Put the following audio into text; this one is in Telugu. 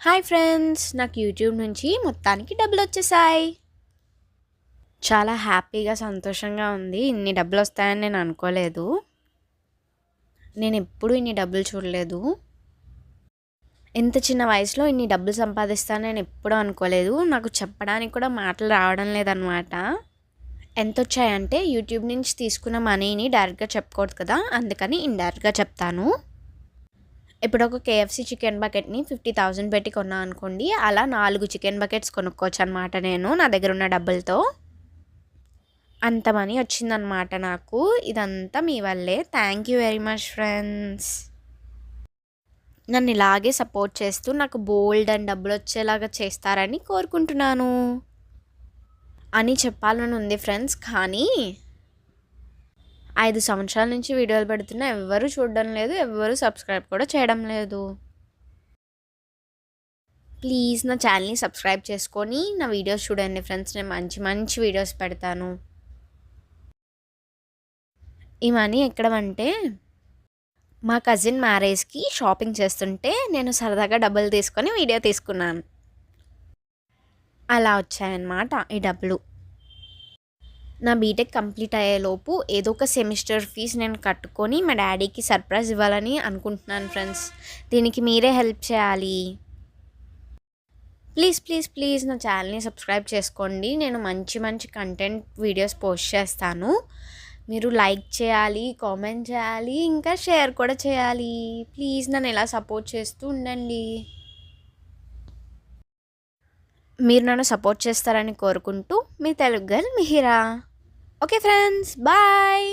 హాయ్ ఫ్రెండ్స్, నాకు యూట్యూబ్ నుంచి మొత్తానికి డబ్బులు వచ్చేసాయి. చాలా హ్యాపీగా సంతోషంగా ఉంది. ఇన్ని డబ్బులు వస్తాయని నేను అనుకోలేదు. నేను ఎప్పుడూ ఇన్ని డబ్బులు చూడలేదు. ఇంత చిన్న వయసులో ఇన్ని డబ్బులు సంపాదిస్తానని నేను ఎప్పుడూ అనుకోలేదు. నాకు చెప్పడానికి కూడా మాటలు రావడం లేదనమాట. ఎంత వచ్చాయంటే యూట్యూబ్ నుంచి తీసుకున్న మనీని డైరెక్ట్గా చెప్పుకోవద్దు కదా, అందుకని ఇండైరెక్ట్గా చెప్తాను. ఇప్పుడు ఒక కేఎఫ్సి చికెన్ బకెట్ని 50,000 పెట్టి కొన్నా అనుకోండి, అలా 4 చికెన్ బకెట్స్ కొనుక్కోవచ్చు అనమాట. నేను నా దగ్గర ఉన్న డబ్బులతో అంత మనీ వచ్చిందనమాట నాకు. ఇదంతా మీ వల్లే. Thank you very much friends. నన్ను ఇలాగే సపోర్ట్ చేస్తూ నాకు బోల్డ్ అండ్ డబ్బులు వచ్చేలాగా చేస్తారని కోరుకుంటున్నాను అని చెప్పాలని ఉంది ఫ్రెండ్స్. కానీ 5 సంవత్సరాల నుంచి వీడియోలు పెడుతున్నా ఎవ్వరూ చూడడం లేదు, ఎవ్వరూ సబ్స్క్రైబ్ కూడా చేయడం లేదు. ప్లీజ్ నా ఛానల్ని సబ్స్క్రైబ్ చేసుకొని నా వీడియోస్ చూడండి ఫ్రెండ్స్. నేను మంచి మంచి వీడియోస్ పెడతాను. ఈ మనీ ఎక్కడమంటే మా కజిన్ మ్యారేజ్కి షాపింగ్ చేస్తుంటే నేను సరదాగా డబ్బులు తీసుకొని వీడియో తీసుకున్నాను. అలా వచ్చాయన్నమాట ఈ డబ్బులు. నా బీటెక్ కంప్లీట్ అయ్యేలోపు ఏదో ఒక సెమిస్టర్ ఫీజు నేను కట్టుకొని మా డాడీకి సర్ప్రైజ్ ఇవ్వాలని అనుకుంటున్నాను ఫ్రెండ్స్. దీనికి మీరే హెల్ప్ చేయాలి. ప్లీజ్ ప్లీజ్ ప్లీజ్ నా ఛానల్ని సబ్స్క్రైబ్ చేసుకోండి. నేను మంచి మంచి కంటెంట్ వీడియోస్ పోస్ట్ చేస్తాను. మీరు లైక్ చేయాలి, కామెంట్ చేయాలి, ఇంకా షేర్ కూడా చేయాలి. ప్లీజ్ నన్ను ఇలా సపోర్ట్ చేస్తూ ఉండండి. మీరు నన్ను సపోర్ట్ చేస్తారని కోరుకుంటూ మీ Telugu girl Mihira. Okay friends, bye.